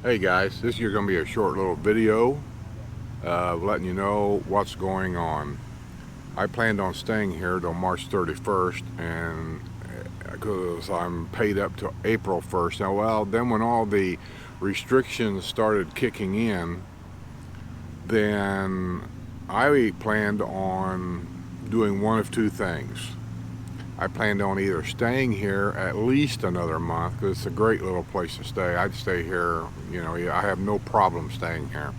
Hey guys, this is going to be a short little video letting you know what's going on. I planned on staying here till March 31st, and because I'm paid up to April 1st. Now, well, then when all the restrictions started kicking in, then I planned on doing one of two things. I planned on either staying here at least another month, because it's a great little place to stay. I'd stay here, I have no problem staying here.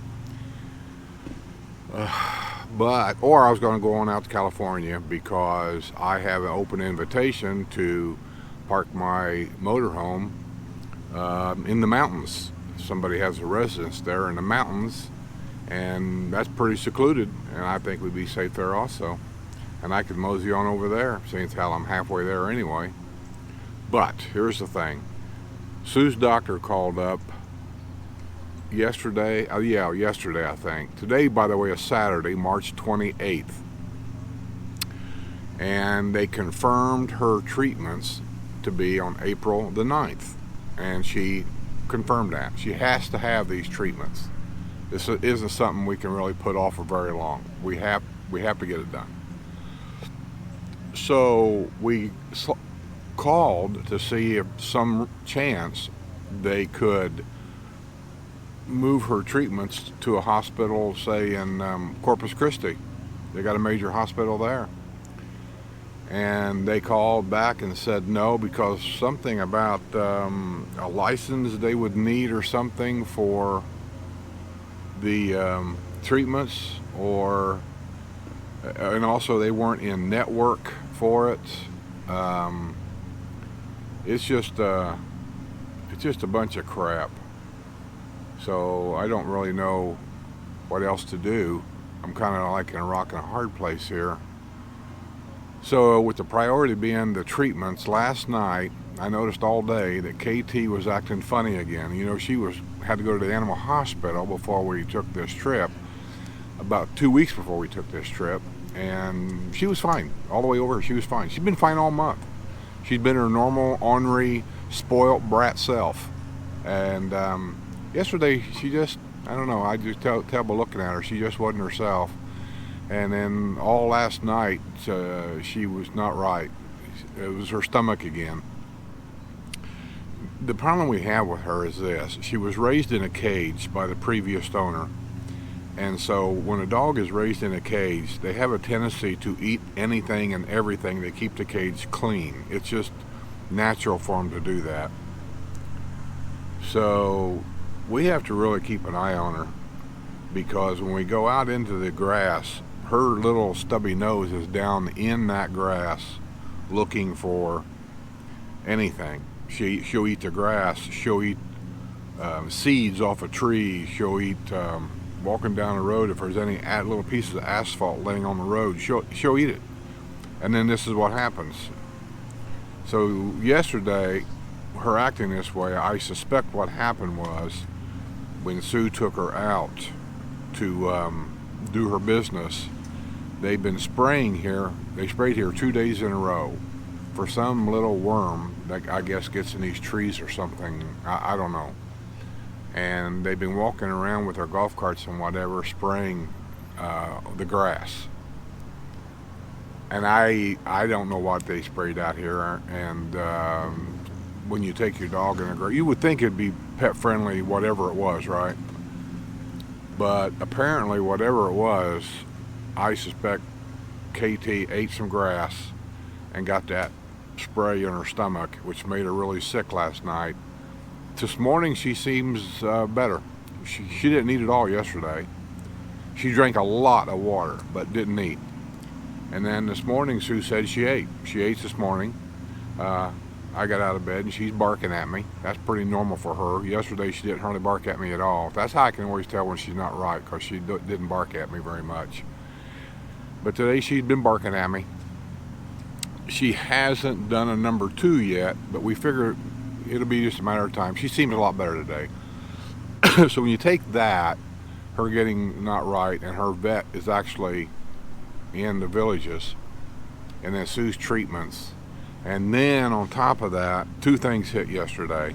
Or I was going to go on out to California, because I have an open invitation to park my motorhome in the mountains. Somebody has a residence there in the mountains, and that's pretty secluded, and I think we'd be safe there also. And I could mosey on over there, seeing as how I'm halfway there anyway. But here's the thing. Sue's doctor called up yesterday. Yesterday, I think. Today, by the way, is Saturday, March 28th. And they confirmed her treatments to be on April the 9th. And she confirmed that. She has to have these treatments. This isn't something we can really put off for very long. We have to get it done. So we called to see if some chance they could move her treatments to a hospital, say in Corpus Christi. They got a major hospital there. And they called back and said no, because something about a license they would need or something for the treatments, and also they weren't in network for it. It's just a bunch of crap. So I don't really know what else to do. I'm kind of like in a rock and a hard place here. So with the priority being the treatments, last night I noticed all day that KT was acting funny again. She had to go to the animal hospital before we took this trip, about 2 weeks before we took this trip, and she was fine. All the way over, she was fine. She's been fine all month. She'd been her normal, ornery, spoilt brat self. And yesterday, she just, I don't know, I just tell by looking at her, she just wasn't herself. And then all last night, she was not right. It was her stomach again. The problem we have with her is this. She was raised in a cage by the previous owner. And so when a dog is raised in a cage, they have a tendency to eat anything and everything to keep the cage clean. It's just natural for them to do that. So we have to really keep an eye on her, because when we go out into the grass, her little stubby nose is down in that grass looking for anything. She'll eat the grass. She'll eat seeds off a tree. She'll eat walking down the road. If there's any little pieces of asphalt laying on the road, she'll eat it. And then this is what happens. So yesterday, her acting this way, I suspect what happened was when Sue took her out to do her business, they've been spraying here. They sprayed here 2 days in a row for some little worm that I guess gets in these trees or something. I don't know. And they've been walking around with their golf carts and whatever, spraying the grass. And I don't know what they sprayed out here. And when you take your dog in the grass, you would think it'd be pet friendly, whatever it was, right? But apparently, whatever it was, I suspect KT ate some grass and got that spray in her stomach, which made her really sick last night. This morning she seems better. She didn't eat at all yesterday. She drank a lot of water but didn't eat. And then this morning Sue said she ate. She ate this morning. I got out of bed and she's barking at me. That's pretty normal for her. Yesterday she didn't hardly bark at me at all. That's how I can always tell when she's not right, because she didn't bark at me very much. But today she's been barking at me. She hasn't done a number 2 yet, but we figure it'll be just a matter of time. She seems a lot better today. So when you take that, her getting not right, and her vet is actually in the Villages, and then Sue's treatments, and then on top of that, 2 things hit yesterday.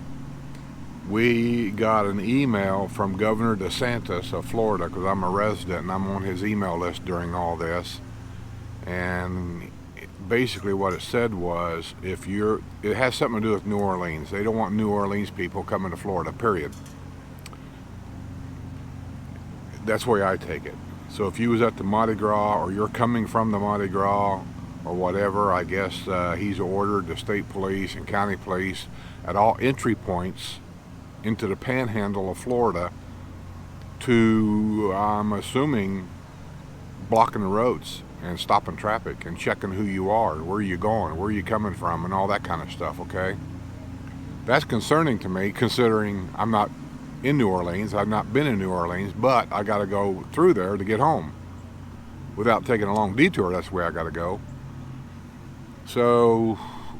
we got an email from Governor DeSantis of Florida, because I'm a resident and I'm on his email list during all this. And basically what it said was, it has something to do with New Orleans. They don't want New Orleans people coming to Florida, period. That's the way I take it. So if you was at the Mardi Gras, or you're coming from the Mardi Gras or whatever, I guess he's ordered the state police and county police at all entry points into the panhandle of Florida to, I'm assuming, blocking the roads and stopping traffic and checking who you are, where you going, where you coming from, and all that kind of stuff, okay? That's concerning to me, considering I'm not in New Orleans. I've not been in New Orleans, but I got to go through there to get home. Without taking a long detour, that's where I got to go. So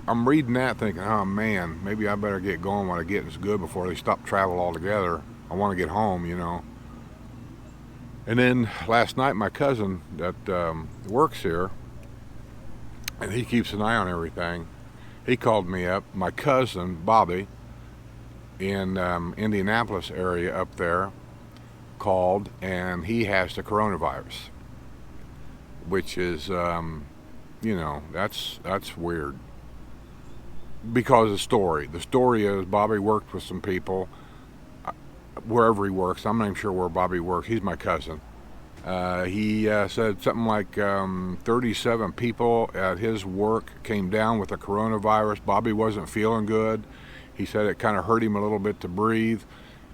I'm reading that thinking, oh man, maybe I better get going while the getting's good before they stop travel altogether. I want to get home, you know. And then last night, my cousin that works here, and he keeps an eye on everything, he called me up. My cousin, Bobby, in Indianapolis area up there, called, and he has the coronavirus, which is, you know, that's weird. Because of the story is Bobby worked with some people wherever he works. I'm not even sure where Bobby works. He's my cousin. He said something like 37 people at his work came down with the coronavirus. Bobby wasn't feeling good. He said it kind of hurt him a little bit to breathe.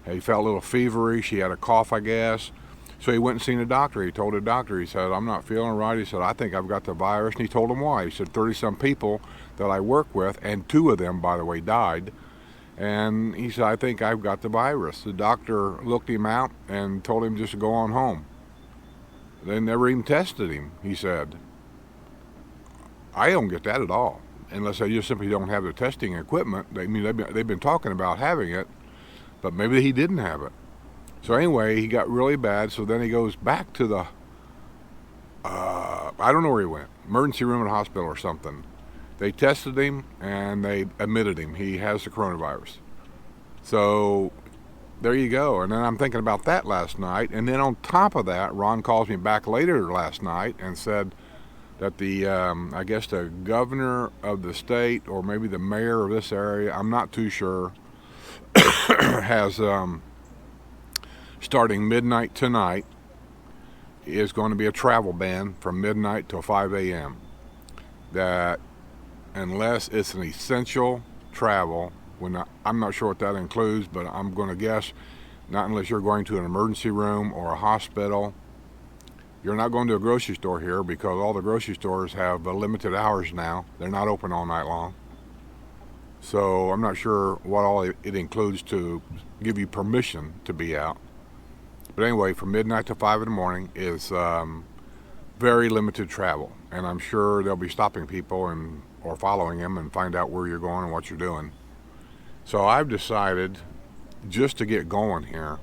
He felt a little feverish. He had a cough, I guess. So he went and seen a doctor. He told the doctor, he said, I'm not feeling right. He said, I think I've got the virus. And he told him why. He said, 30-some people that I work with, and 2 of them, by the way, died. And he said, I think I've got the virus. The doctor looked him out and told him just to go on home. They never even tested him, he said. I don't get that at all, unless they just simply don't have the testing equipment. They've been talking about having it, but maybe he didn't have it. So anyway, he got really bad, so then he goes back to the, I don't know where he went, emergency room at a hospital or something. They tested him, and they admitted him. He has the coronavirus. So there you go. And then I'm thinking about that last night. And then on top of that, Ron calls me back later last night and said that the, I guess the governor of the state, or maybe the mayor of this area, I'm not too sure, has, starting midnight tonight, is going to be a travel ban from midnight till 5 a.m. That unless it's an essential travel, I'm not sure what that includes, but I'm going to guess not unless you're going to an emergency room or a hospital. You're not going to a grocery store here, because all the grocery stores have limited hours now. They're not open all night long. So I'm not sure what all it includes to give you permission to be out. But anyway, from midnight to 5 in the morning is very limited travel. And I'm sure they'll be stopping people or following them and find out where you're going and what you're doing. So I've decided, just to get going here,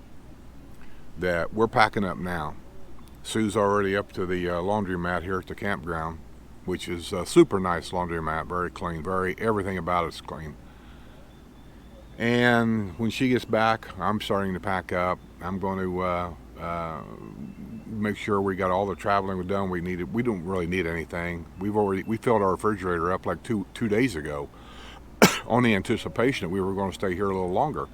that we're packing up now. Sue's already up to the laundromat here at the campground, which is a super nice laundromat, very clean, everything about it's clean. And when she gets back, I'm starting to pack up. I'm going to make sure we got all the traveling we've done. We don't really need anything. We filled our refrigerator up like two days ago, on the anticipation that we were going to stay here a little longer.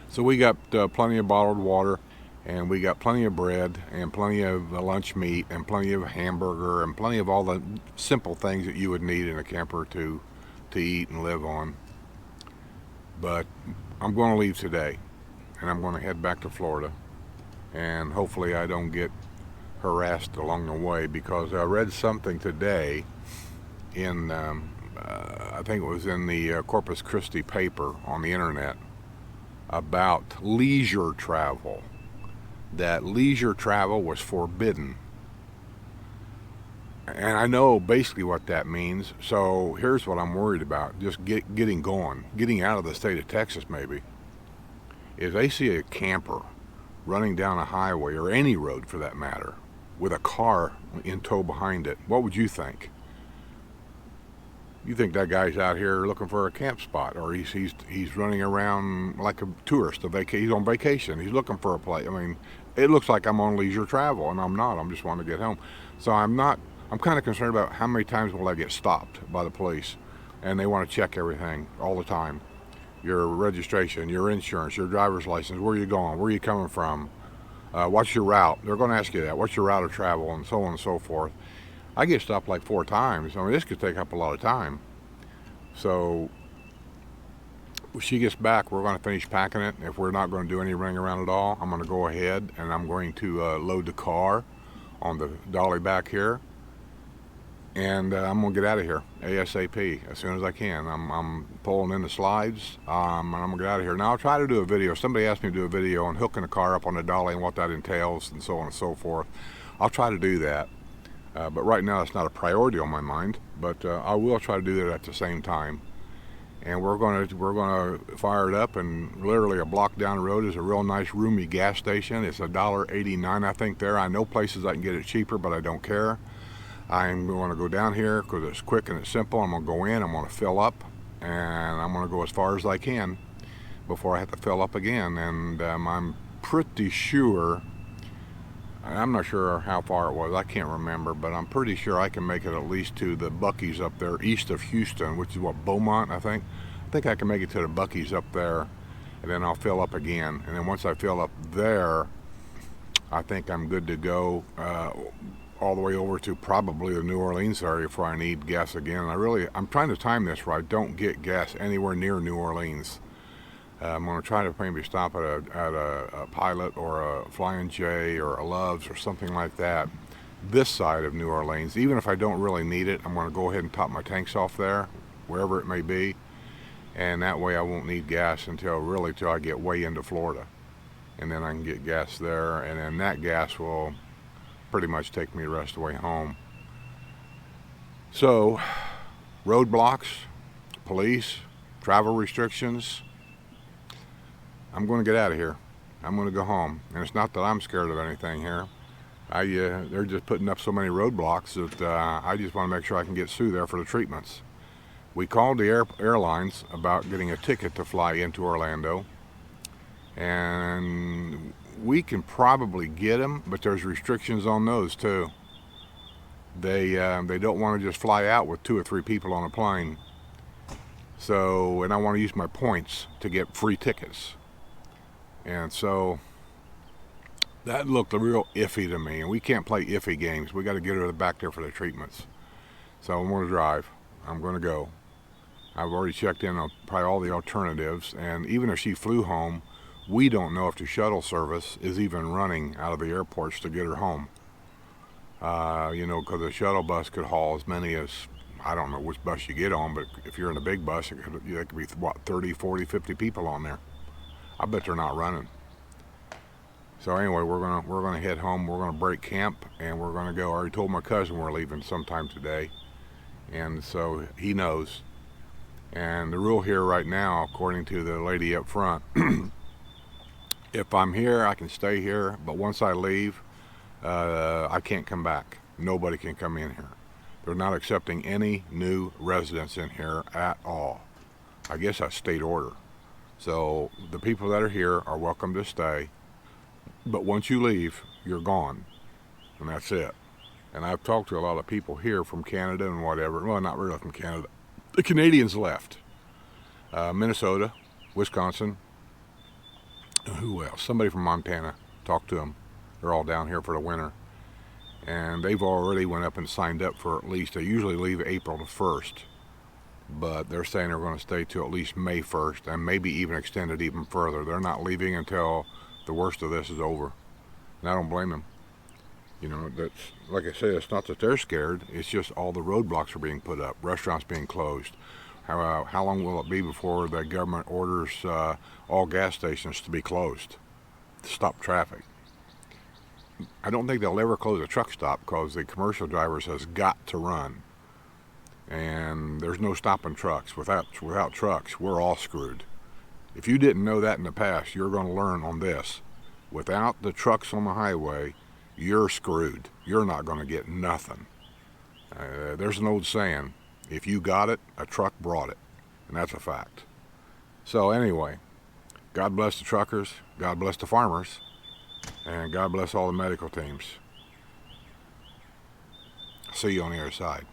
So we got plenty of bottled water, and we got plenty of bread, and plenty of lunch meat, and plenty of hamburger, and plenty of all the simple things that you would need in a camper to eat and live on. But I'm going to leave today, and I'm going to head back to Florida, and hopefully I don't get harassed along the way, because I read something today in, I think it was in the Corpus Christi paper on the internet, about leisure travel, that leisure travel was forbidden. And I know basically what that means. So here's what I'm worried about, just getting going, getting out of the state of Texas maybe. If they see a camper running down a highway, or any road for that matter, with a car in tow behind it, what would you think? You think that guy's out here looking for a camp spot, or he's running around like a tourist. He's on vacation. He's looking for a place. I mean, it looks like I'm on leisure travel, and I'm not. I'm just wanting to get home. So I'm not. I'm kind of concerned about how many times will I get stopped by the police, and they want to check everything all the time. Your registration, your insurance, your driver's license, where are you going, where are you coming from, what's your route. They're going to ask you that. What's your route of travel, and so on and so forth. I get stopped like 4 times. I mean, this could take up a lot of time. So when she gets back, we're going to finish packing it. If we're not going to do any running around at all, I'm going to go ahead and I'm going to load the car on the dolly back here, and I'm going to get out of here ASAP as soon as I can. I'm pulling in the slides, and I'm going to get out of here. Now I'll try to do a video. Somebody asked me to do a video on hooking the car up on the dolly and what that entails and so on and so forth. I'll try to do that. But right now it's not a priority on my mind, but I will try to do that at the same time. And we're going to fire it up, and literally a block down the road is a real nice roomy gas station. It's $1.89 I think there. I know places I can get it cheaper, but I don't care. I'm going to go down here because it's quick and it's simple. I'm going to go in, I'm going to fill up, and I'm going to go as far as I can before I have to fill up again. And I'm pretty sure, I'm not sure how far it was, I can't remember, but I'm pretty sure I can make it at least to the Buc-ee's up there east of Houston, which is what, Beaumont, I think. I think I can make it to the Buc-ee's up there, and then I'll fill up again. And then once I fill up there, I think I'm good to go all the way over to probably the New Orleans area before I need gas again. And I'm trying to time this where I don't get gas anywhere near New Orleans. I'm going to try to maybe stop at a Pilot or a Flying J or a Love's or something like that this side of New Orleans. Even if I don't really need it, I'm going to go ahead and top my tanks off there, wherever it may be, and that way I won't need gas until I get way into Florida, and then I can get gas there, and then that gas will pretty much take me the rest of the way home. So roadblocks, police, travel restrictions, I'm going to get out of here. I'm going to go home. And it's not that I'm scared of anything here. They're just putting up so many roadblocks that I just want to make sure I can get through there for the treatments. We called the airlines about getting a ticket to fly into Orlando, and we can probably get them, but there's restrictions on those too. They don't want to just fly out with 2 or 3 people on a plane. So, and I want to use my points to get free tickets. And so that looked real iffy to me, and we can't play iffy games. We got to get her back there for the treatments. So I'm going to drive. I'm going to go. I've already checked in on probably all the alternatives, and even if she flew home, we don't know if the shuttle service is even running out of the airports to get her home. Because the shuttle bus could haul as many as, I don't know which bus you get on, but if you're in a big bus, it could be, 30, 40, 50 people on there. I bet they're not running. So anyway, we're gonna head home. We're gonna break camp, and we're gonna go. I already told my cousin we're leaving sometime today, and so he knows. And the rule here right now, according to the lady up front, if I'm here, I can stay here, but once I leave, I can't come back. Nobody can come in here. They're not accepting any new residents in here at all. I guess that's state order. So the people that are here are welcome to stay, but once you leave, you're gone, and that's it. And I've talked to a lot of people here from Canada and whatever. Well, not really from Canada. The Canadians left. Minnesota, Wisconsin, who else? Somebody from Montana. Talked to them. They're all down here for the winter. And they've already went up and signed up for at least, they usually leave April the 1st. But they're saying they're going to stay till at least May 1st, and maybe even extend it even further. They're not leaving until the worst of this is over. And I don't blame them. That's, like I said, it's not that they're scared. It's just all the roadblocks are being put up, restaurants being closed. How long will it be before the government orders all gas stations to be closed to stop traffic? I don't think they'll ever close a truck stop because the commercial drivers has got to run. And there's no stopping trucks. Without trucks, we're all screwed. If you didn't know that in the past, you're going to learn on this. Without the trucks on the highway, you're screwed. You're not going to get nothing. There's an old saying, If you got it, a truck brought it, and that's a fact. So anyway, God bless the truckers, God bless the farmers, and God bless all the medical teams. See you on the other side.